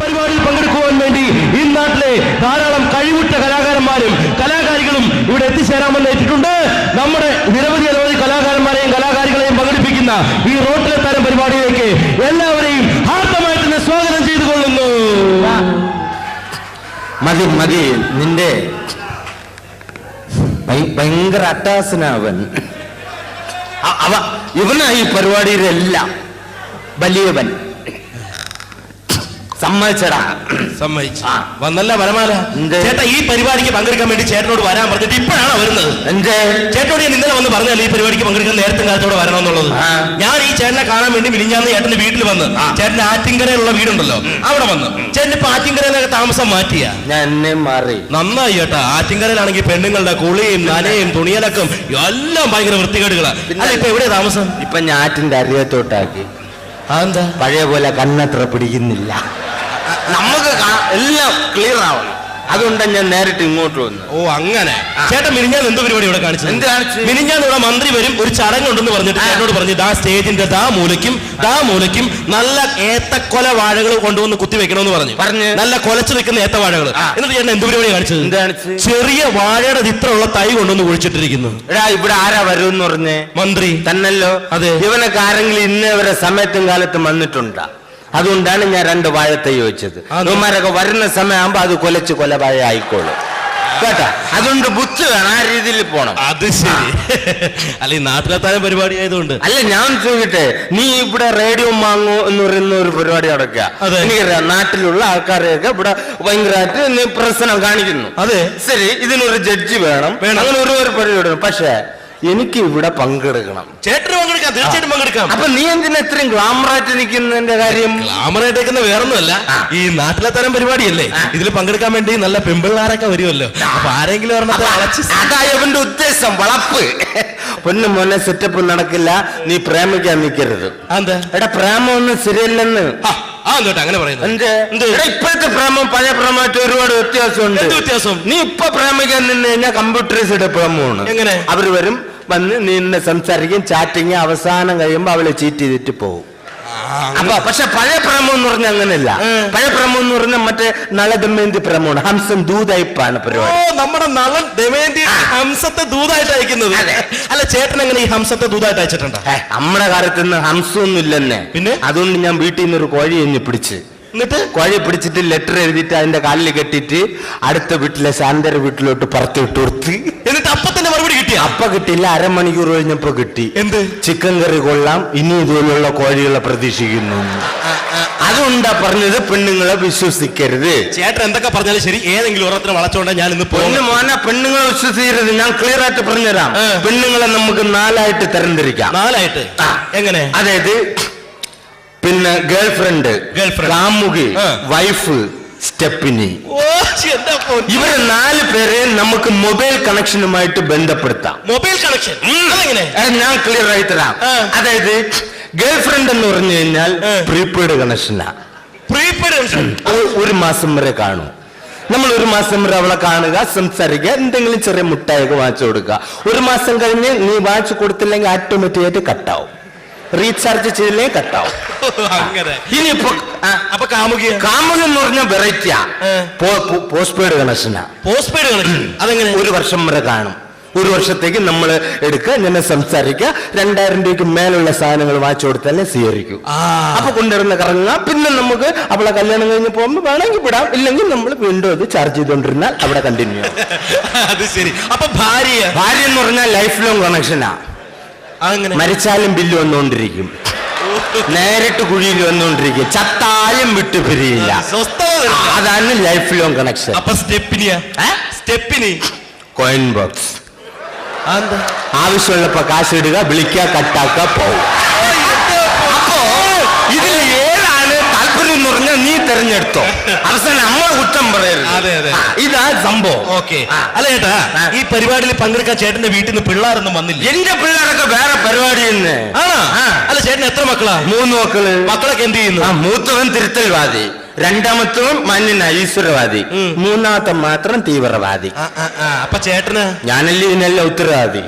പരിപാടിയിൽ പങ്കെടുക്കുവാൻ വേണ്ടി ഈ നാട്ടിലെ ധാരാളം കഴിവുറ്റ കലാകാരന്മാരും കലാകാരികളും ഇവിടെ എത്തിച്ചേരാമെന്ന് ഏറ്റിട്ടുണ്ട്. നമ്മുടെ നിരവധി കലാകാരന്മാരെയും കലാകാരികളെയും പങ്കെടുപ്പിക്കുന്ന ഈ റോട്ടിലെ തരം പരിപാടിയിലേക്ക് എല്ലാവരെയും ഹാർദമായിട്ട് തന്നെ സ്വാഗതം ചെയ്തു കൊള്ളുന്നു. മതി മതി, നിന്റെ ഭയങ്കര അട്ടാസനവൻ. ഇവനാ ഈ പരിപാടിയിലെല്ലാം വലിയവൻ. സമ്മതിച്ചടാ? സമ്മതിച്ചു. വന്നല്ല വരമാല. ചേട്ടാ, ഈ പരിപാടിക്ക് പങ്കെടുക്കാൻ വേണ്ടി ചേട്ടനോട് വരാൻ പറഞ്ഞിട്ട് ഇപ്പോഴാണ് വരുന്നത്. ചേട്ടനോട് ഞാൻ ഇന്നലെ വന്ന് പറഞ്ഞാൽ ഈ പരിപാടിക്ക് പങ്കെടുക്കാൻ നേരത്തെ കാലത്തോടെ വരണമെന്നുള്ളത്. ഞാൻ ഈ ചേട്ടനെ കാണാൻ വേണ്ടി മിനിഞ്ഞാന്ന് ചേട്ടന്റെ വീട്ടിൽ വന്ന്, ചേട്ടന്റെ ആറ്റിങ്കരയിലുള്ള വീടുണ്ടല്ലോ അവിടെ വന്ന്. ചേട്ടൻ ഇപ്പൊ ആറ്റിങ്കരയിലൊക്കെ താമസം മാറ്റിയാ? ഞാൻ എന്നെ മാറി. നന്നായി ചേട്ടാ. ആറ്റിങ്കരയിലാണെങ്കിൽ പെണ്ണുങ്ങളുടെ കുളിയും നനയും തുണിയലക്കും എല്ലാം ഭയങ്കര വൃത്തികേടുകളാ. ഇപ്പൊ എവിടെയാ താമസം? ഇപ്പൊ ഞാൻ ആറ്റിന്റെ അരിയത്തോട്ടാക്കി. അതെന്താ? പഴയ പോലെ കണ്ണത്ര പിടിക്കുന്നില്ല. നമുക്ക് എല്ലാം ക്ലിയർ ആവണം. അതുകൊണ്ടാണ് ഞാൻ നേരിട്ട് ഇങ്ങോട്ട് വന്നു. ഓ അങ്ങനെ. ചേട്ടൻ മിനിഞ്ഞാന്ന് എന്ത് പരിപാടി ഇവിടെ കാണിച്ചു? എന്ത് കാണിച്ചു? മിനിഞ്ഞാന്ന് ഇവിടെ മന്ത്രി വരും, ഒരു ചടങ്ങുണ്ടെന്ന് പറഞ്ഞിട്ട് ചേട്ടനോട് പറഞ്ഞു ദാ സ്റ്റേജിന്റെ ദാ മൂലയ്ക്കും നല്ല ഏത്തക്കൊല വാഴകൾ കൊണ്ടുവന്ന് കുത്തി വെക്കണമെന്ന് പറഞ്ഞു. നല്ല കൊലച്ചു വെക്കുന്ന ഏത്തവാഴകൾ. എന്നിട്ട് ചേട്ടൻ എന്ത് പരിപാടി കാണിച്ചത്? എന്ത് കാണിച്ചു? ചെറിയ വാഴയുടെ ചിത്രമുള്ള തൈ കൊണ്ടുവന്ന് കുഴിച്ചിട്ടിരിക്കുന്നു. ഇവിടെ ആരാ വരുമെന്ന് പറഞ്ഞേ? മന്ത്രി തന്നല്ലോ. അതെ. ഇവനൊക്കെ ആരെങ്കിലും ഇന്നേവരെ സമയത്തും കാലത്തും വന്നിട്ടുണ്ടാ? അതുകൊണ്ടാണ് ഞാൻ 2 വാഴത്തൈ ചോദിച്ചത്. ഇവന്മാരൊക്കെ വരുന്ന സമയമാകുമ്പോ അത് കൊലച്ച് കൊലവാഴ ആയിക്കോളും കേട്ടാ. അതുകൊണ്ട് ബുദ്ധി വേണം, ആ രീതിയിൽ പോണം. അത് ശരി. അല്ല, ഈ നാട്ടിലെത്താനും പരിപാടി ആയതുകൊണ്ട്. അല്ല, ഞാൻ ചോദിക്കട്ടെ, നീ ഇവിടെ റേഡിയോ മാങ്ങോ എന്ന് പറയുന്ന ഒരു പരിപാടി നടക്കുക. എനിക്കറിയാം, നാട്ടിലുള്ള ആൾക്കാരെയൊക്കെ ഇവിടെ ഭയങ്കരമായിട്ട് നീ പ്രശ്നം കാണിക്കുന്നു. അതെ ശരി, ഇതിനൊരു ജഡ്ജി വേണം, അങ്ങനെ ഒരു പരിപാടി. പക്ഷേ എനിക്ക് ഇവിടെ പങ്കെടുക്കണം. ചേട്ടന് പങ്കെടുക്കാം, തീർച്ചയായിട്ടും പങ്കെടുക്കാം. അപ്പൊ നീ എന്തിനാ ഇത്രയും ഗ്ലാമറായിട്ട് നിൽക്കുന്നതിന്റെ കാര്യം? ഗ്ലാമറായിട്ട് നിൽക്കുന്ന വേറൊന്നുമല്ല, ഈ നാട്ടിലെ തരം പരിപാടിയല്ലേ, ഇതിൽ പങ്കെടുക്കാൻ വേണ്ടി നല്ല പെമ്പിള്ളാരൊക്കെ വരുമല്ലോ. അപ്പൊ ആരെങ്കിലും അതായവന്റെ ഉദ്ദേശം, വളപ്പ്. പൊന്നു മോനെ, സെറ്റപ്പ് നടക്കില്ല. നീ പ്രേമിക്കാൻ നിൽക്കരുത്. എടാ, പ്രേമൊന്നും ശരിയല്ലെന്ന്. അങ്ങനെ പറയുന്നത് ഇപ്പോഴത്തെ പ്രേമം പഴയ പ്രേമമായിട്ട് ഒരുപാട് വ്യത്യാസമുണ്ട്. നീ ഇപ്പൊ പ്രേമിക്കാൻ നിന്ന് കഴിഞ്ഞാൽ കമ്പ്യൂട്ടറൈസ്ഡ് പ്രേമമാണ്. എങ്ങനെ? അവര് വരും, വന്ന് നിന്നെ സംസാരിക്കും, ചാറ്റിങ്, അവസാനം കഴിയുമ്പോ അവള് ചീറ്റ് ചെയ്തിട്ട് പോകും. അപ്പൊ പക്ഷെ പഴയ പ്രേമം എന്ന് പറഞ്ഞാൽ അങ്ങനെയല്ല. പഴയ പ്രേമം എന്ന് പറഞ്ഞാൽ മറ്റേ നള ദമയന്തി പ്രേമമാണ്. ഹംസം ദൂതായിപ്പാണ് പരിപാടി. നമ്മുടെ നളൻ ദമയന്തി ഹംസത്തെ ദൂതായിട്ട് അയക്കുന്നത്. അല്ല, ചേട്ടൻ എങ്ങനെ ഈ ഹംസത്തെ ദൂതായിട്ട് അയച്ചിട്ടുണ്ടോ? നമ്മുടെ കാലത്ത് ഹംസമൊന്നും ഇല്ലെന്നെ. പിന്നെ അതുകൊണ്ട് ഞാൻ വീട്ടിൽ നിന്ന് ഒരു കോഴി എഞ്ഞ് പിടിച്ച്, എന്നിട്ട് കോഴി പിടിച്ചിട്ട് ലെറ്റർ എഴുതിയിട്ട് അതിന്റെ കാലിൽ കെട്ടിട്ട് അടുത്ത വീട്ടിലെ ശാന്തര വീട്ടിലോട്ട് പറത്തി വിട്ട് കൊടുത്ത്, എന്നിട്ട് അപ്പൊ തന്നെ മറുപടി കിട്ടി? അപ്പൊ കിട്ടിയില്ല, അരമണിക്കൂർ കഴിഞ്ഞപ്പോ കിട്ടി. എന്ത്? ചിക്കൻ കറി കൊള്ളാം, ഇനി ഇതുപോലുള്ള കോഴികളെ പ്രതീക്ഷിക്കുന്നു. അതുകൊണ്ടാ പറഞ്ഞത് പെണ്ണുങ്ങളെ വിശ്വസിക്കരുത്. ചേട്ടൻ എന്തൊക്കെ പറഞ്ഞാലും ശരി, ഏതെങ്കിലും ഒരെണ്ണത്തിന് വളച്ചോണ്ടാ ഞാൻ ഇന്ന് പൊന്നു മോനെ, പെണ്ണുങ്ങളെ വിശ്വസിക്കരുത്. ഞാൻ ക്ലിയർ ആയിട്ട് പറഞ്ഞുതരാം. പെണ്ണുങ്ങളെ നമുക്ക് 4ആയിട്ട് തരംതിരിക്കാം. 4ആയിട്ട്? എങ്ങനെ? അതായത് പിന്നെ ഗേൾഫ്രണ്ട്, കാമുകി, വൈഫ്, സ്റ്റെപ്പിനി. ഇവരെ 4 പേരെ നമുക്ക് മൊബൈൽ കണക്ഷനുമായിട്ട് ബന്ധപ്പെടുത്താം. മൊബൈൽ കണക്ഷൻ ഞാൻ ക്ലിയർ ആയി തരാം. അതായത് ഗേൾഫ്രണ്ട് എന്ന് പറഞ്ഞു കഴിഞ്ഞാൽ പ്രീപെയ്ഡ് കണക്ഷനാ. പ്രീപെയ്ഡ് കണക്ഷൻ 1 മാസം വരെ കാണും. നമ്മൾ 1 മാസം വരെ അവളെ കാണുക, സംസാരിക്കുക, എന്തെങ്കിലും ചെറിയ മുട്ടായൊക്കെ വാങ്ങിച്ചു കൊടുക്കുക. 1 മാസം കഴിഞ്ഞ് നീ വാങ്ങിച്ചു കൊടുത്തില്ലെങ്കിൽ ഓട്ടോമാറ്റിക്കായിട്ട് കട്ടാവും. റീചാർജ് ചെയ്തില്ലെങ്കിൽ കട്ടാവും. ഇനിയിപ്പോ കാമുകി എന്ന് പറഞ്ഞാൽ വെറൈറ്റിയാ. പോസ്റ്റ് പെയ്ഡ് കണക്ഷനാ. പോസ്റ്റ് പെയ്ഡ് കണക്ഷൻ അതെങ്ങനെ? 1 വർഷം വരെ കാണും. 1 വർഷത്തേക്ക് നമ്മൾ എടുക്കുക, ഞാൻ സംസാരിക്കുക, 2000 രൂപയ്ക്ക് മേലുള്ള സാധനങ്ങൾ വാങ്ങിച്ചു കൊടുത്താലേ സ്വീകരിക്കൂ. അപ്പൊ കൊണ്ടുവരുന്ന കറങ്ങുക. പിന്നെ നമുക്ക് അവളെ കല്യാണം കഴിഞ്ഞ് പോകുമ്പോൾ വേണമെങ്കിൽ വിടാം, ഇല്ലെങ്കിൽ നമ്മൾ വീണ്ടും അത് ചാർജ് ചെയ്തോണ്ടിരുന്നാൽ അവിടെ കണ്ടിന്യൂ. അത് ശരി. അപ്പൊ ഭാര്യ എന്ന് പറഞ്ഞാൽ ലൈഫ് ലോങ് കണക്ഷനാ. മരിച്ചാലും ബില്ല് വന്നുകൊണ്ടിരിക്കും, നേരിട്ട് കുഴിയിൽ വന്നുകൊണ്ടിരിക്കും, ചത്താലും വിട്ടു പിരിയില്ല. അതാണ് ലൈഫ് ലോങ് കണക്ഷൻ. അപ്പൊ സ്റ്റെപ്പിനി കോയിൻ ബോക്സ്. ആവശ്യമുള്ളപ്പോ കാശ് ഇടുക, വിളിക്കുക, കട്ടാക്കുക, പോവുക. അപ്പോ ഇതിൽ ഏതാണ് താല്പര്യം എന്ന് പറഞ്ഞാൽ നീ തെരഞ്ഞെടുത്തോ. അവസാനം നമ്മൾ കുറ്റം പറയരുത്. ഇതാ സംഭവം. ഓക്കെ. അല്ല ചേട്ടാ, ഈ പരിപാടിയിൽ പങ്കെടുക്കാൻ ചേട്ടന്റെ വീട്ടിൽ നിന്ന് പിള്ളേരൊന്നും വന്നില്ല? എന്റെ പിള്ളേരൊക്കെ വേറെ പരിപാടി തന്നെ. അല്ല, ചേട്ടൻ എത്ര മക്കളാ? 3 മക്കള്. മക്കളൊക്കെ എന്ത് ചെയ്യുന്നു? മൂത്തവൻ തിരുത്തൽവാദി, 2ാമത്തവൻ മഞ്ഞ ഈശ്വരവാദി, 3ാമത്തെ മാത്രം തീവ്രവാദി. അപ്പൊ ചേട്ടന്? ഞാനല്ലേ ഇതിനെല്ലാം ഉത്തരവാദി.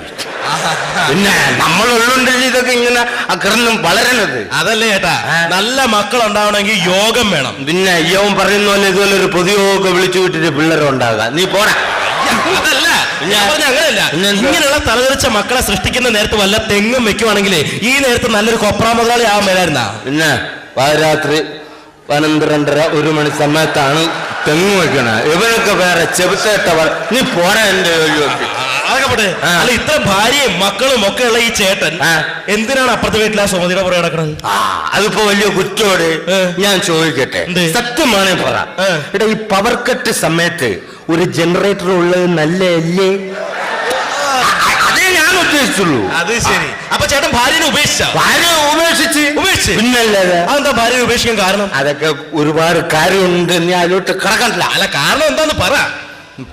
പിന്നെ നമ്മളുള്ളുണ്ടല്ലോ ഇതൊക്കെ ഇങ്ങനെ കിടന്നും വളരണത്. അതല്ലേ ചേട്ടാ, നല്ല മക്കൾ ഉണ്ടാവണമെങ്കിൽ യോഗം വേണം. പിന്നെ യോഗം പറയുന്ന പോലെ ഇതുപോലെ ഒരു പൊതുയോഗം വിളിച്ചു വിട്ടിട്ട് പിള്ളേരും ഉണ്ടാകാം. നീ പോടാ. അതല്ല അങ്ങനെയല്ല, ഇങ്ങനെയുള്ള തലതെറിച്ച മക്കളെ സൃഷ്ടിക്കുന്ന നേരത്ത് വല്ല തെങ്ങും വെക്കുവാണെങ്കിലേ ഈ നേരത്ത് നല്ലൊരു കൊപ്ര മുതലാളി ആവാൻ മേലായിരുന്നാ. പിന്നെ പാതിരാത്രി 12:30 1 മണി സമയത്താണ് തെങ്ങ് വെക്കണ. ഇവനൊക്കെ വേറെ ചെറുത്തേട്ടവർ. നീ പോരാ എന്റെ ജോലിയൊക്കെ. അതൊക്കെ പോട്ടെ. അല്ല, ഇത്ര ഭാര്യയും മക്കളും ഒക്കെ ഉള്ള ഈ ചേട്ടൻ എന്തിനാണ് അപ്പുറത്തെ വീട്ടിൽ ആ സുമതിയുടെ പുറകെ നടക്കുന്നത്? അതിപ്പോ വലിയ കുറ്റോട് ഞാൻ ചോദിക്കട്ടെ, സത്യമാണ് പറ. എടാ, ഈ പവർ കട്ട് സമയത്ത് ഒരു ജനറേറ്റർ ഉള്ളത് നല്ലല്ലേ? അതേ ഞാൻ ഉദ്ദേശിച്ചുള്ളൂ. അത് ശരി. അപ്പൊ ചേട്ടൻ ഭാര്യനെ ഉപേക്ഷിച്ചു? പിന്നല്ലാതെ. അതെന്താ ഭാര്യനെ ഉപേക്ഷിക്കാൻ കാരണം? അതൊക്കെ ഒരുപാട് കാര്യമുണ്ട്. നീ അതിലോട്ട് കിടക്കണ്ട. അല്ല, കാരണം എന്താന്ന് പറ.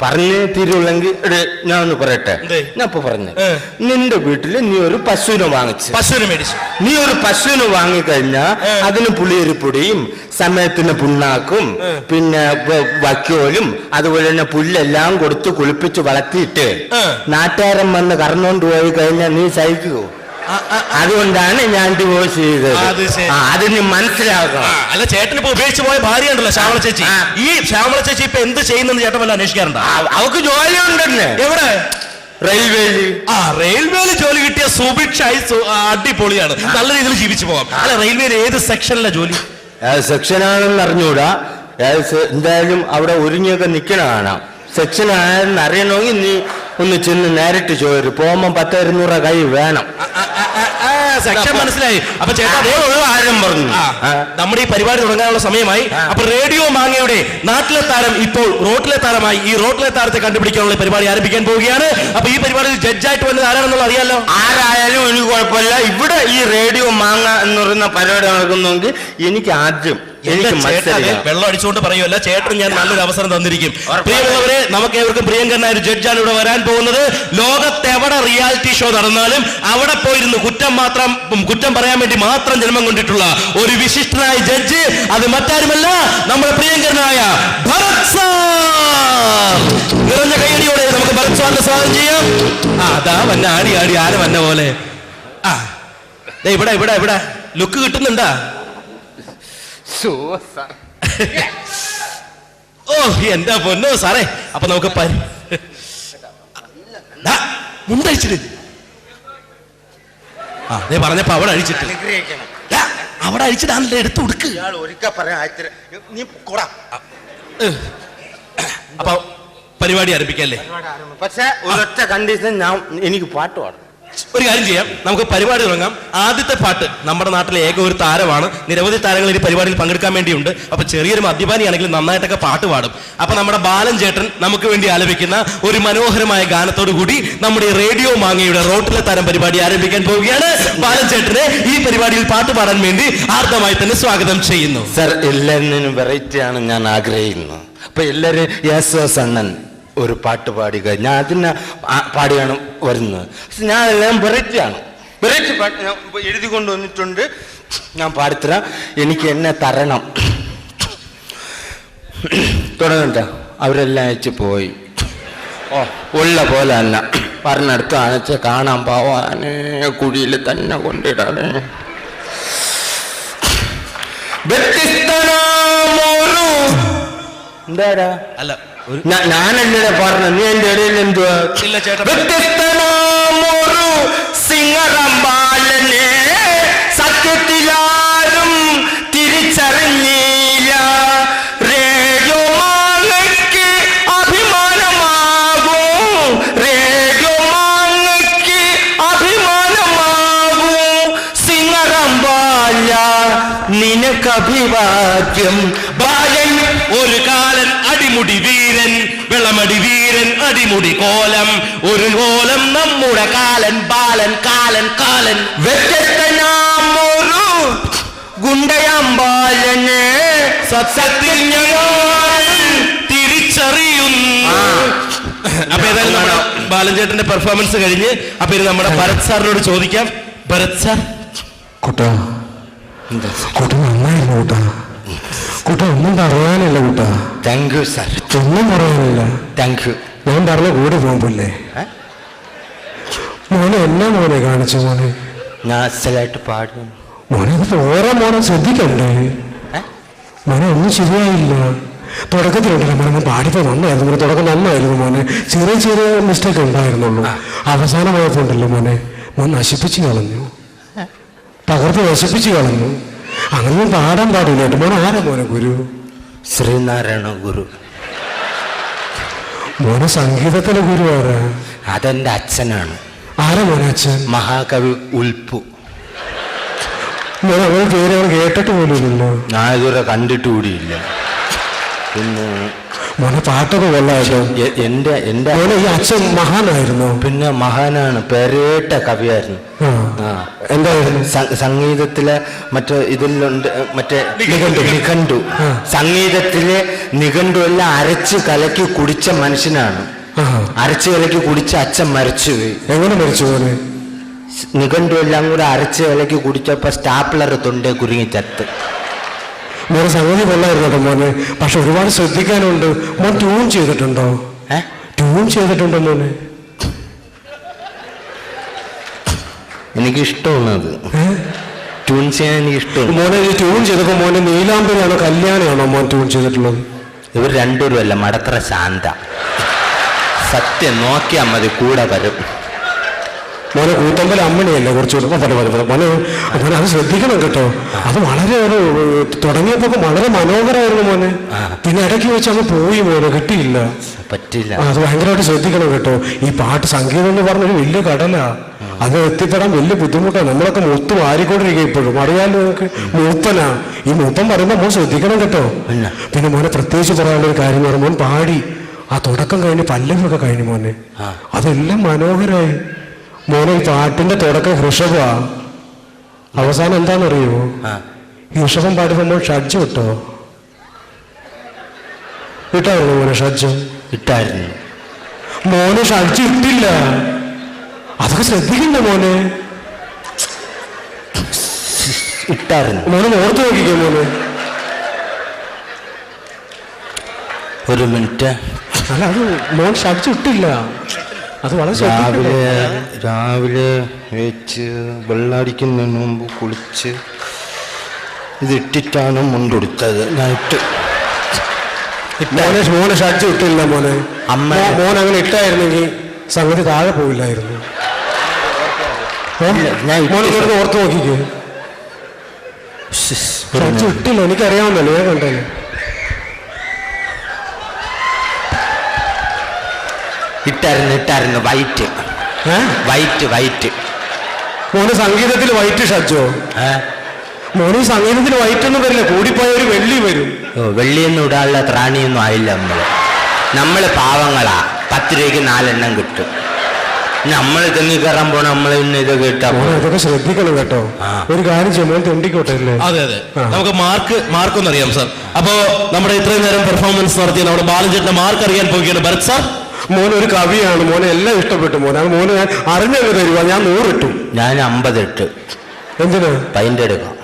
പറഞ്ഞേ തീരുള്ളെങ്കിൽ ഞാൻ ഒന്ന് പറയട്ടെ. ഞാൻ ഇപ്പൊ പറഞ്ഞു, നിന്റെ വീട്ടില് നീ ഒരു പശുവിനെ മേടിച്ചു. നീ ഒരു പശുവിനെ വാങ്ങിക്കഴിഞ്ഞാ അതിന് പുളിയരിപ്പൊടിയും സമയത്തിന് പുണ്ണാക്കും പിന്നെ വക്കോലും അതുപോലെ തന്നെ പുല്ലെല്ലാം കൊടുത്ത് കുളിപ്പിച്ച് വളർത്തിയിട്ട് നാട്ടുകാരൻ വന്ന് കറന്നോണ്ട് പോയി കഴിഞ്ഞാൽ നീ സഹിക്കുവോ? അതുകൊണ്ടാണ് ഞാൻ ഡിവോഴ്സ് ചെയ്തത്. അത് നീ മനസ്സിലാക്കണം. അല്ല, ചേട്ടൻ ഇപ്പൊ ഉപേക്ഷിച്ച് പോയ ഭാര്യ ഉണ്ടല്ലോ ശ്യാമള ചേച്ചി. ഈ ശ്യാമള ചേച്ചി ഇപ്പൊ എന്ത് ചെയ്യുന്നെന്ന് ചേട്ടൻ വല്ല അന്വേഷിക്കാറുണ്ടോ? അവക്ക് ജോലി ഉണ്ടെന്ന്. എവിടെ? റെയിൽവേയില്. റെയിൽവേയില് ജോലി കിട്ടിയ സുഭിക്ഷായി അടിപൊളിയാണ്. നല്ല രീതിയിൽ ജീവിച്ചു പോകാം. അല്ല, റെയിൽവേയിൽ ഏത് സെക്ഷനിലെ ജോലി? സെക്ഷനാണെന്ന് അറിഞ്ഞൂടാ. എന്തായാലും അവിടെ ഒരുങ്ങിയൊക്കെ നിക്കണ കാണാം. സെക്ഷൻ ആണെന്ന് അറിയണമെങ്കിൽ നീ ഒന്ന് ചെന്ന് നേരിട്ട് ചോദിച്ചു. പോകുമ്പോ 10-200 കൈ വേണം. സെക്ഷൻ മനസ്സിലായി. അപ്പൊ ചേട്ടാ, ആരും പറഞ്ഞു നമ്മുടെ ഈ പരിപാടി തുടങ്ങാനുള്ള സമയമായി. അപ്പൊ റേഡിയോ മാങ്ങയുടെ നാട്ടിലെ താരം ഇപ്പോൾ റോട്ടിലെ താരമായി. ഈ റോട്ടിലെ താരത്തെ കണ്ടുപിടിക്കാനുള്ള പരിപാടി ആരംഭിക്കാൻ പോവുകയാണ്. അപ്പൊ ഈ പരിപാടിയിൽ ജഡ്ജായിട്ട് വന്നത് ആരാണെന്നുള്ള അറിയാലോ. ആരായാലും എനിക്ക് കുഴപ്പമില്ല. ഇവിടെ ഈ റേഡിയോ മാങ്ങ എന്ന് പറയുന്ന പരിപാടി നടക്കുന്നെങ്കിൽ എനിക്ക് ആദ്യം വെള്ളം അടിച്ചുകൊണ്ട് പറയുമല്ല, ചേട്ടൻ ഞാൻ നല്ലൊരു അവസരം തന്നിരിക്കും. പ്രിയമുള്ളവരെ, നമുക്ക് ഏവർക്കും പ്രിയങ്കരനായ ഒരു ജഡ്ജാണ് ഇവിടെ വരാൻ പോകുന്നത്. ലോകത്തെവിടെ റിയാലിറ്റി ഷോ നടന്നാലും അവിടെ പോയിരുന്നു കുറ്റം പറയാൻ വേണ്ടി മാത്രം ജന്മം കൊണ്ടിട്ടുള്ള ഒരു വിശിഷ്ടനായ ജഡ്ജ്. അത് മറ്റാരുമല്ല, നമ്മുടെ പ്രിയങ്കരനായ ഭരത് സാർ. നിറഞ്ഞ കൈയടിയോടെ നമുക്ക് ഭരത് സാറിനെ സ്വാഗതം ചെയ്യാം. അതാ വന്ന ആടി ആന വന്ന പോലെ. ഇവിടെ ഇവിടെ ഇവിടെ ലുക്ക് കിട്ടുന്നുണ്ടാ? ഓ, എന്താ പൊന്നോ സാറേ. അപ്പൊ നമുക്ക് മുണ്ടഴിച്ചിട്ട് പറഞ്ഞപ്പോ അവിടെ അഴിച്ചിട്ട് അവിടെ അഴിച്ചിട്ടാണല്ലേ എടുത്ത് കൊടുക്ക്. അപ്പൊ പരിപാടി ആരംഭിക്കല്ലേ? പക്ഷെ ഒരൊറ്റ കണ്ടീഷൻ, എനിക്ക് പാട്ട് പാടും. ഒരു കാര്യം ചെയ്യാം, നമുക്ക് പരിപാടി തുടങ്ങാം. ആദ്യത്തെ പാട്ട് നമ്മുടെ നാട്ടിലെ ഏക ഒരു താരമാണ്. നിരവധി താരങ്ങൾ ഈ പരിപാടിയിൽ പങ്കെടുക്കാൻ വേണ്ടിയുണ്ട്. അപ്പൊ ചെറിയൊരു മദ്യപാനിയാണെങ്കിൽ നന്നായിട്ടൊക്കെ പാട്ട് പാടും. അപ്പൊ നമ്മുടെ ബാലൻ ചേട്ടൻ നമുക്ക് വേണ്ടി ആലപിക്കുന്ന ഒരു മനോഹരമായ ഗാനത്തോടു കൂടി നമ്മുടെ റേഡിയോ മാങ്ങയുടെ റോട്ടിലെ താരം പരിപാടി ആരംഭിക്കാൻ പോവുകയാണ്. ബാലൻ ചേട്ടനെ ഈ പരിപാടിയിൽ പാട്ട് പാടാൻ വേണ്ടി ആർദ്രമായി തന്നെ സ്വാഗതം ചെയ്യുന്നു. സർ, എല്ലാവരും വെറൈറ്റി ആണ് ഞാൻ ആഗ്രഹിക്കുന്നു. അപ്പൊ എല്ലാരും യേശുദാസ് അണ്ണൻ ഒരു പാട്ട് പാടുക, ഞാൻ അതിനെ പാടിയാണ് വരുന്നത്. ഞാൻ എല്ലാം വെറൈറ്റിയാണ്. വെറൈറ്റി പാട്ട് ഞാൻ എഴുതി കൊണ്ടുവന്നിട്ടുണ്ട്. ഞാൻ പാടിത്തരാം. എനിക്ക് എന്നെ തരണം. തുടങ്ങണ്ട. അവരെല്ലാം അയച്ചു പോയി. ഉള്ള പോലെ അല്ല, പറഞ്ഞെടുത്ത് അനച്ച് കാണാൻ പോവാനേ കുഴിയിൽ തന്നെ കൊണ്ടിടാനേ. എന്താടാ? അല്ല, ഞാനല്ലേ പറഞ്ഞ, നീ എന്റെ ഇടയിൽ എന്തുവാ? വ്യത്യസ്തനാമൊരു സിംഗറമ്പാലനെ സത്യത്തിലാരും തിരിച്ചറിഞ്ഞില്ല. Radio മാങ്ങയ്ക്ക് അഭിമാനമാകൂ, radio മാങ്ങയ്ക്ക് അഭിമാനമാകൂ. സിംഗറമ്പാല നിനക്ക് അഭിവാദ്യം. ബാലൻ ഒരു കാലൻ അടിമുടി വീരൻ, വെള്ളമടി വീരൻ, അടിമുടി കോലം, ഒരു കോലം നമ്മുടെ കാലൻ ബാലൻ കാലൻ കാലൻ. വ്യത്യസ്തനാമൊരു ഗുണ്ടയാമ്പാലനെ സത്യത്തിൽ ഞങ്ങൾ തിരിച്ചറിയുന്നു. അപ്പൊ ഏതായാലും നമ്മുടെ ബാലൻ ചേട്ടന്റെ പെർഫോമൻസ് കഴിഞ്ഞ് അപ്പൊ ഇത് നമ്മുടെ ഭരത് സാറിനോട് ചോദിക്കാം. ഭരത് സാർ, കുട്ടാ നന്നായിരുന്നു കുട്ടാ. കുട്ടാ ഒന്നും പറയാനില്ല കുട്ടാ. Thank you sir. ഒന്നും പറയാനില്ല. Thank you. ഞാൻ പറഞ്ഞ കൂടെ പോകുമ്പില്ലേ മോനെ എന്നാ മോനെ കാണിച്ചു മോനെ? ഞാൻ അസലായിട്ട് പാടും മോനെ. ഇത് ഓരോ മോനെ ശ്രദ്ധിക്കണ്ടേ മോനെ? ഒന്നും ശരിയായില്ല. തുടക്കത്തിലുണ്ടല്ലോ മോനെ പാടിപ്പോ നന്നായിരുന്നു മോനെ. തുടക്കം നന്നായിരുന്നു മോനെ. ചെറിയ ചെറിയ മിസ്റ്റേക്ക് ഉണ്ടായിരുന്നുള്ളൂ. അവസാനമായപ്പോണ്ടല്ലോ മോനെ മോൻ നശിപ്പിച്ചു കളഞ്ഞു. പകർത്ത് നശിപ്പിച്ചു കളഞ്ഞു. അങ്ങനെ പാടാൻ പാടില്ല കേട്ടോ മോനെ. ആരാ മോനെ ഗുരു? ശ്രീനാരായണ ഗുരു. മോനെ സംഗീതത്തിലെ ഗുരു ആരാ? അതെന്റെ അച്ഛനാണ്. ആരാ മോനെ അച്ഛൻ? മഹാകവി ഉൽപ്പു. മോനെ അവൻ പേര് അവൻ കേട്ടിട്ട് പോലുമില്ലല്ലോ. ഞാൻ ഇതുവരെ കണ്ടിട്ട് കൂടിയില്ല. പിന്നെ മോനെ പാട്ടൊക്കെ കൊള്ളാട്ടോ. മോനെ ഈ അച്ഛൻ മഹാനായിരുന്നു. പിന്നെ മഹാനാണ്, പേരേട്ട കവിയായിരുന്നു. എന്തായിരുന്നു? സംഗീതത്തിലെ മറ്റേ ഇതിലുണ്ട് മറ്റേ നിഘണ്ടു. സംഗീതത്തിലെ നിഘണ്ടു എല്ലാം അരച്ച് കലക്കി കുടിച്ച മനുഷ്യനാണ്. അരച്ച് കലക്കി കുടിച്ച അച്ഛൻ മരിച്ചുപോയി. എങ്ങനെ മരിച്ചു പോലെ? നിഘണ്ടു എല്ലാം കൂടെ അരച്ച് കലക്കി കുടിച്ചപ്പോ സ്റ്റാപ്ലർ തൊണ്ടേ കുരുങ്ങി ചത്ത്. മോനെ സംഗതി കൊള്ളായിരുന്നു കേട്ടോ മോനെ. പക്ഷെ ഒരുപാട് ശ്രദ്ധിക്കാനുണ്ട്. മോൻ ട്യൂൺ ചെയ്തിട്ടുണ്ടോ? ട്യൂൺ ചെയ്തിട്ടുണ്ടോ മോനെ? എനിക്കിഷ്ടമാണ് അത്. ട്യൂൺ ചെയ്യാൻ എനിക്ക് ഇഷ്ടമാണ്. മോനെ ഈ ട്യൂൺ ചെയ്തപ്പോ മോനെ നീലാംബരിയാണോ കല്യാണിയാണോ മോൻ ട്യൂൺ ചെയ്തിട്ടുള്ളത്? ഇവർ രണ്ടുപേരുമല്ല, മടത്തറ ശാന്ത. സത്യം നോക്കിയാൽ മതി, കൂടെ വരും. മോനെ കൂത്തമ്പല അമ്മണിയല്ലേ കുറച്ചുകൂടെ മോനെ. മോനെ അത് ശ്രദ്ധിക്കണം കേട്ടോ. അത് വളരെ തുടങ്ങിയപ്പോ വളരെ മനോഹരമായിരുന്നു മോനെ. പിന്നെ ഇടയ്ക്ക് വെച്ച് അങ്ങ് പോയി മോനെ, കിട്ടിയില്ല, പറ്റില്ല. അത് ഭയങ്കരമായിട്ട് ശ്രദ്ധിക്കണം കേട്ടോ. ഈ പാട്ട് സംഗീതം എന്ന് പറഞ്ഞൊരു വലിയ കടലാ. അത് എത്തിപ്പെടാൻ വലിയ ബുദ്ധിമുട്ടാണ്. നമ്മളൊക്കെ മൂത്ത് മാറിക്കൊണ്ടിരിക്കുക ഇപ്പോഴും. അറിയാലോ നിങ്ങൾക്ക്, മൂപ്പനാ. ഈ മൂപ്പൻ പറയുമ്പോൾ മോൻ ശ്രദ്ധിക്കണം കേട്ടോ. പിന്നെ മോനെ പ്രത്യേകിച്ച് പറയാനുള്ളൊരു കാര്യം എന്ന് പറഞ്ഞാൽ മോൻ പാടി ആ തുടക്കം കഴിഞ്ഞ് പല്ലവിയൊക്കെ കഴിഞ്ഞു മോനെ. അതെല്ലാം മനോഹരമായി മോനെ. ഈ പാട്ടിന്റെ തുടക്കം ഋഷഭാ, അവസാനം എന്താണെന്നറിയോ? ഈ ഋഷഭം പാടുമ്പോൾ മോൻ ഷഡ്ജ് ഇട്ടോ? ഇട്ടായിരുന്നു മോനെ ഷഡ്ജ്? ഇട്ടായിരുന്നു മോനെ. ഷഡ്ജ് ഇട്ടില്ല. അതൊക്കെ ശ്രദ്ധിക്കണ്ട മോനെ. ഇട്ടായിരുന്നു മോനെ. ഓർത്ത് നോക്കിക്കോ മോനെ. ഒരു മിനിറ്റ്. അല്ല, അത് മോൻ ഷഡ്ജ് ഇട്ടില്ല. അത് വളരെ രാവിലെ വെച്ച് വെള്ളടിക്കുന്നതിന് മുമ്പ് കുളിച്ച് ഇത് ഇട്ടിട്ടാണ് മുണ്ടെടുത്തത്. ഞാൻ ഇട്ട് മോനെ ഷഡ്ജ് ഇട്ടില്ല മോനെ. മോൻ അങ്ങനെ ഇട്ടായിരുന്നെങ്കിൽ സംഗതി താഴെ പോയില്ലായിരുന്നു. മോനെ ഓർത്ത് നോക്കിക്കോ. ഷഡ്ജ് ഇട്ടില്ല, എനിക്കറിയാവുന്നല്ലോ, ഞാൻ കണ്ടല്ലോ. ഇട്ടായിരുന്നു വൈറ്റ്. മോന് സംഗീതത്തിൽ വൈറ്റ് ഷഡ്ജോ? മോന് സംഗീതത്തിൽ വൈറ്റ് ഒന്നും വരില്ല, കൂടിപ്പോയ ഒരു വെള്ളി വരും. വെള്ളിയൊന്നും ഇടാനുള്ള ത്രാണിയൊന്നും ആയില്ല. നമ്മള് പാവങ്ങളാ. 10 രൂപയ്ക്ക് 4 എണ്ണം കിട്ടും. നമ്മൾ തെങ്ങി കയറാൻ പോണ നമ്മൾ ഇന്ന് ഇത് കേട്ടാ. ഇതൊക്കെ ശ്രദ്ധിക്കണം കേട്ടോ. ഒരു കാര്യം ചെയ്യുമ്പോൾ തെണ്ടിക്കോട്ടെ അല്ലേ? അതെ അതെ, നമുക്ക് മാർക്കൊന്നും അറിയാം സാർ. അപ്പോ നമ്മുടെ ഇത്രയും നേരം പെർഫോമൻസ് നടത്തിയ നമ്മുടെ ബാലൻചേട്ടന്റെ മാർക്ക് അറിയാൻ പോവുകയാണ്. ഭരത് സാർ, മോനെ ഒരു കവിയാണ്. മോനെ എല്ലാം ഇഷ്ടപ്പെട്ടു മോനെ. അത് മോനെ ഞാൻ അറിഞ്ഞങ്ങ് തരുക. ഞാൻ 100 ഇട്ടു. ഞാൻ 50 ഇട്ട്. എന്തിനാ? പൈൻ്റെ എടുക്കാം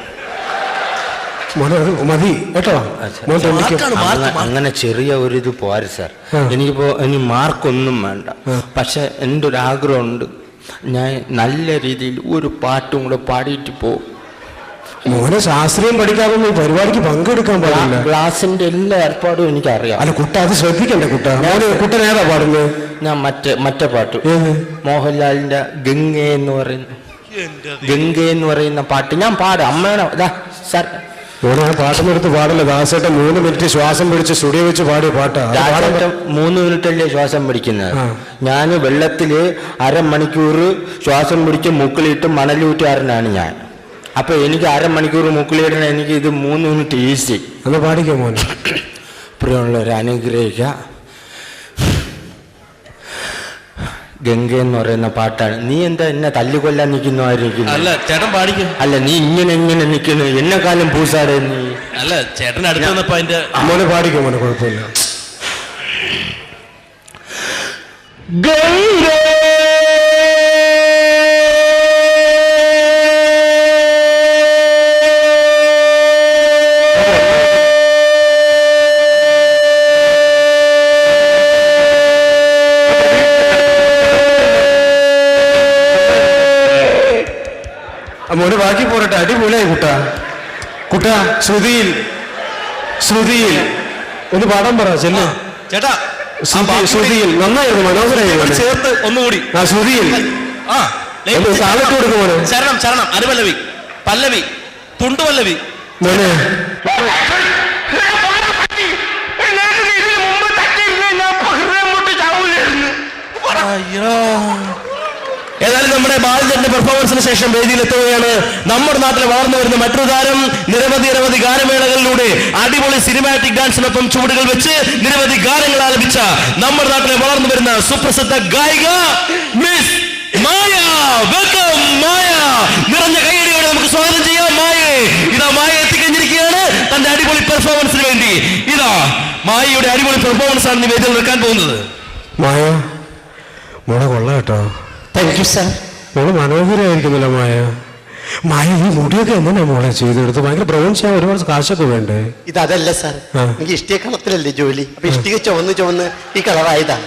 മോനെ. അത് മതി കേട്ടോ. അങ്ങനെ ചെറിയ ഒരു ഇത് പോരെ സാർ. എനിക്കിപ്പോ ഇനി മാർക്കൊന്നും വേണ്ട. പക്ഷെ എൻ്റെ ഒരു ആഗ്രഹമുണ്ട്, ഞാൻ നല്ല രീതിയിൽ ഒരു പാട്ടും കൂടെ പാടിയിട്ട് പോകും. മോനെ ശാസ്ത്രീയം പഠിക്കാതെ ഈ പരിപാടിക്ക് പങ്കെടുക്കാൻ പാടില്ല. ക്ലാസിന്റെ എല്ലാ ഏർപ്പാടും എനിക്കറിയാം. അല്ല കുട്ട, അത് ശ്രദ്ധിക്കണ്ടേ കുട്ട. കുട്ടൻ ഏതാ പാടുന്നത്? ഞാൻ മറ്റേ പാട്ട്, മോഹൻലാലിന്റെ ഗംഗ എന്ന് പറയുന്ന പാട്ട് ഞാൻ പാടും. അമ്മേടെ സാർ മോനെ ആ പാട്ടൊന്നെടുത്ത് പാടില്ല. ദാസേട്ടൻ 3 മിനിറ്റ് ശ്വാസം പിടിച്ച് സ്റ്റുഡിയോ വെച്ച് പാടിയ പാട്ടാ. 3 മിനിറ്റല്ലേ ശ്വാസം പിടിക്കുന്നത്? ഞാൻ വെള്ളത്തില് 1/2 മണിക്കൂർ ശ്വാസം പിടിച്ച് മൂക്കിലിട്ട് മണലൂറ്റുകാരനാണ് ഞാൻ. അപ്പൊ എനിക്ക് 1/2 മണിക്കൂർ മൂക്കിലിടണ എനിക്ക് ഇത് 3 മിനിറ്റ് ഈസി. അന്ന് പാടിക്കോ മോനെ. പ്രിയമുള്ളവരെ അനുഗ്രഹിക്ക. ഗംഗ എന്ന് പറയുന്ന പാട്ടാണ്. നീ എന്താ എന്നെ തല്ലിക്കൊല്ലാൻ നിൽക്കുന്നതായിരിക്കും? അല്ല ചേട്ടൻ പാടിക്കും. അല്ല, നീ ഇങ്ങനെ നിൽക്കുന്നു എന്നെക്കാലം പൂസാടെ നീ. അല്ല ചേട്ടൻ അടുത്ത് വന്നപ്പോ അതിന്റെ മോനെ പാടിക്കോ മോനെ, കുഴപ്പമില്ല. മോനെ ബാക്കി പോരട്ടെ, അടിപൊളിയായി കുട്ടാ. കുട്ടാ ശ്രുതിയിൽ ഒന്ന് പാടാൻ പറ ചെല്ല്. ചേട്ടാ ശ്രുതിയിൽ നന്നായിരുന്നു, മനോഹരമായി ചേർത്ത് ഒന്നുകൂടി. ആ ശ്രുതിയിൽ താളിട്ട് കൊടുക്കും മോനെ. ചരണം ചരണം, അനുപല്ലവി, പല്ലവി, തുണ്ടുപല്ലവി. മോനെ ഏതായാലും നമ്മുടെ ബാലചന്ദ്രന്റെ പെർഫോമൻസിന് ശേഷം വേദിയിലെത്തുകയാണ് നമ്മുടെ നാട്ടിൽ വളർന്നു വരുന്ന മറ്റൊരു താരം. നിരവധി ഗാനമേളകളിലൂടെ അടിപൊളി സിനിമാറ്റിക് ഡാൻസിനൊപ്പം ചുവടുകൾ വെച്ച് നിരവധി ഗാനങ്ങൾ ആലപിച്ച നമ്മുടെ നാട്ടിലെ വളർന്നു വരുന്ന സുപ്രസിദ്ധ ഗായിക മിസ് മായ. വെൽക്കം മായ. നിറഞ്ഞ കൈയടിയോടെ നമുക്ക് സ്വാഗതം ചെയ്യാം മായയെ. ഇതാ മായ എത്തിക്കഴിഞ്ഞിരിക്കുകയാണ് തന്റെ അടിപൊളി പെർഫോമൻസിന് വേണ്ടി. ഇതാ മായയുടെ അടിപൊളി പെർഫോമൻസ് ആണ് വേദിയിൽ നിൽക്കാൻ പോകുന്നത്. മായ മോളെ കൊള്ളാം കേട്ടോ. Thank you sir. മോള് മനോഹരമായിരിക്കുന്നില്ല മായ. ഈ മുടിയൊക്കെ എങ്ങനെയാ മോളെ ചെയ്തെടുത്ത്? ഭയങ്കര ബ്രൗൺ ചെയ്യാൻ ഒരുപാട് കാശൊക്കെ വേണ്ടേ? ഇതല്ല സാർ, എനിക്ക് ഇഷ്ടിക കളത്തിലല്ലേ ജോലി. അപ്പൊ ഇഷ്ടിക ചുവന്ന് ഈ കളറായതാ.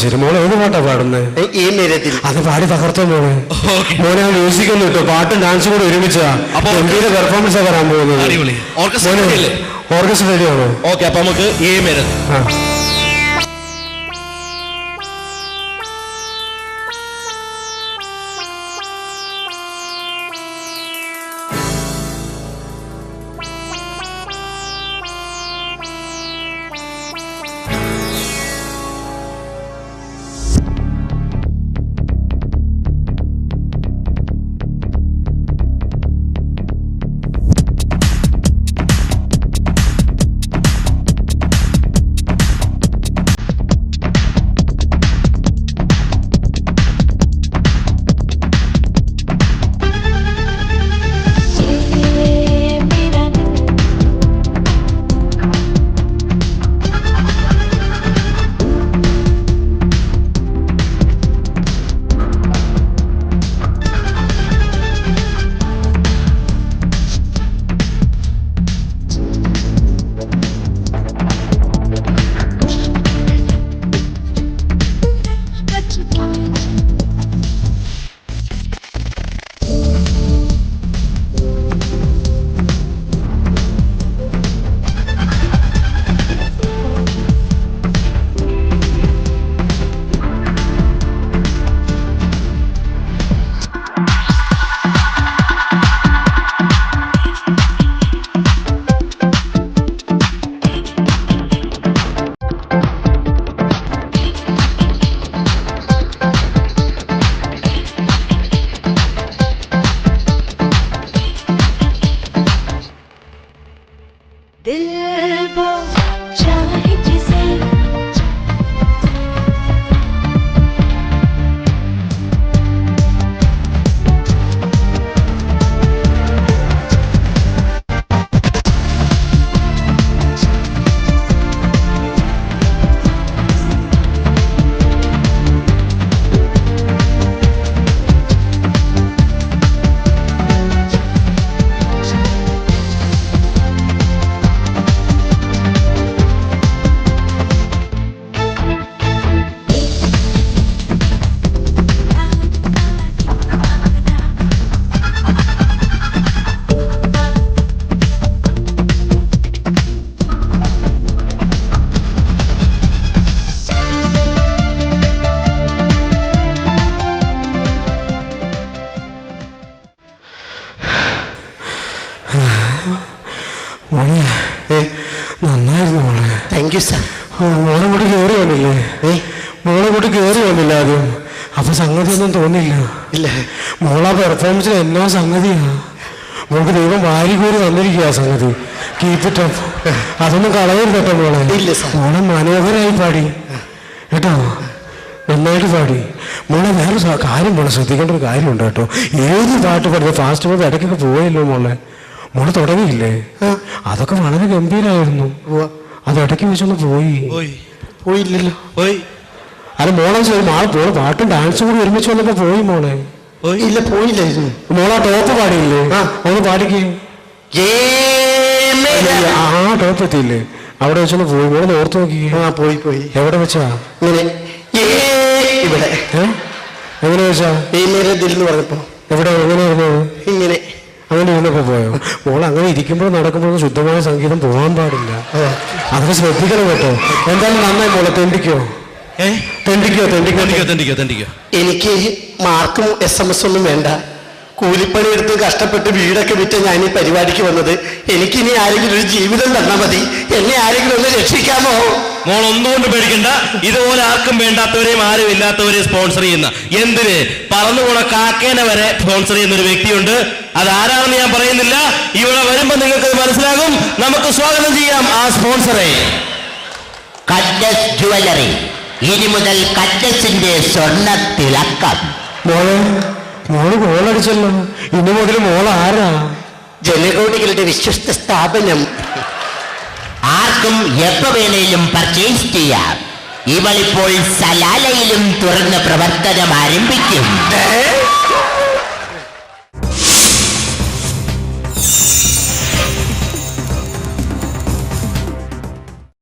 ശരി, മോളെ ഏത് പാട്ടാ പാടുന്നത്? ഈ നേരത്തിൽ അത് പാടി തകർത്തോ മോളെ. മോനെ ആ മ്യൂസിക് ഒന്നും ഇട്ടോ, പാട്ടും ഡാൻസും കൂടെ ഒരുമിച്ചാ ഗംഭീര പെർഫോമൻസ് വരാൻ പോകുന്നത്. ഓർക്കസ്ട്ര റെഡിയാണോ? ഓക്കെ, അപ്പൊ നമുക്ക് ഈ മേരത്. നന്നായിരുന്നു മോളെ. Thank you sir. മോളെ കൂടി കയറി വന്നില്ലേ? മോളെ കൂടി കയറി വന്നില്ല ആദ്യം. അപ്പൊ സംഗതി ഒന്നും തോന്നില്ല. ഇല്ല, മോളാ പെർഫോമൻസിന് എന്നാ സംഗതിയാ. മോൾക്ക് ദൈവം വാരി കൂടി തന്നിരിക്കുക സംഗതി. Keep it up. അതൊന്നും കളയരുത് കേട്ടോ മോളെ. മോളെ മനോഹരമായി പാടി കേട്ടോ, നന്നായിട്ട് പാടി. മോളെ വേറെ കാര്യം മോളെ ശ്രദ്ധിക്കേണ്ട ഒരു കാര്യമുണ്ട് കേട്ടോ. ഏത് പാട്ട് പാടുക ഫാസ്റ്റ് മൂവ് ഇടയ്ക്കൊക്കെ പോയല്ലോ മോളെ. മോള് തുടങ്ങിയില്ലേ? അതൊക്കെ വളരെ ഗംഭീരമായിരുന്നു. അത് ഇടയ്ക്ക് വെച്ചൊന്ന് പോയില്ലല്ലോ. അത് മോളെ മോള് പാട്ടും ഡാൻസും കൂടി ഒരുമിച്ച് വന്നപ്പോ പോയി മോളെ. ഇല്ല, പോയില്ലായിരുന്നു. മോളാ ടോപ്പ് പാടിയില്ലേ? ഒന്ന് പാടിക്കേ. ആ ടോപ്പ് എത്തിയില്ലേ? അവിടെ വെച്ചൊന്ന് പോയി. മോളെ ഓർത്ത് നോക്കിയേ. പോയി. എവിടെ വെച്ചാ? ഇവിടെ. എങ്ങനെ വെച്ചാ? പറഞ്ഞപ്പോ എവിടെ? എങ്ങനെയായിരുന്നു? ഇങ്ങനെ അങ്ങനെ ഇരുന്നപ്പോ പോയോ? മോൾ അങ്ങനെ ഇരിക്കുമ്പോൾ നടക്കുമ്പോഴൊന്നും ശുദ്ധമായ സംഗീതം പോകാൻ പാടില്ല. അതൊക്കെ ശ്രദ്ധിക്കണം കേട്ടോ. എന്തായാലും നന്നായി മോളെ തെണ്ടിക്കോ. തെണ്ടിക്കോ. എനിക്ക് മാർക്കും SMS ഒന്നും വേണ്ട. കൂലിപ്പണി എടുത്ത് കഷ്ടപ്പെട്ട് വീടൊക്കെ വിറ്റ് ഞാൻ ഈ പരിപാടിക്ക് വന്നത്. എനിക്കിനി ആരെങ്കിലും ഒരു ജീവിതം തന്നാൽ മതി. എന്നെ ആരെങ്കിലും ഒന്ന് രക്ഷിക്കാമോ? മോൾ ഒന്നുകൊണ്ട് പേടിക്കണ്ട. ഇതുപോലെ ആർക്കും വേണ്ടാത്തവരെയും ആരും ഇല്ലാത്തവരെയും സ്പോൺസർ ചെയ്യുന്ന, എന്തിന് പറന്നു പോണ കാക്കേനെ വരെ സ്പോൺസർ ചെയ്യുന്ന ഒരു വ്യക്തിയുണ്ട്. അതാരാണെന്ന് ഞാൻ പറയുന്നില്ല. ഇവിടെ വരുമ്പോ നിങ്ങൾക്ക് മനസ്സിലാകും. നമുക്ക് സ്വാഗതം ചെയ്യാം ആ സ്പോൺസറെ. കഡ്ഡസ് ജുവലറി, ഇനി മുതൽ കഡ്ഡസിന്റെ സ്വർണ്ണ തിളക്കം. മോള് ഗോളടിച്ചല്ലോ. ഇനി മുതൽ മോൾ ആരാ? ജനകോടികളുടെ വിശ്വസ്ത സ്ഥാപനം. ആർക്കും എപ്പോ വേണേലും പർച്ചേസ് ചെയ്യാം. ഇവളിപ്പോൾ സലാലയിലും തുറന്ന പ്രവർത്തനം ആരംഭിക്കും.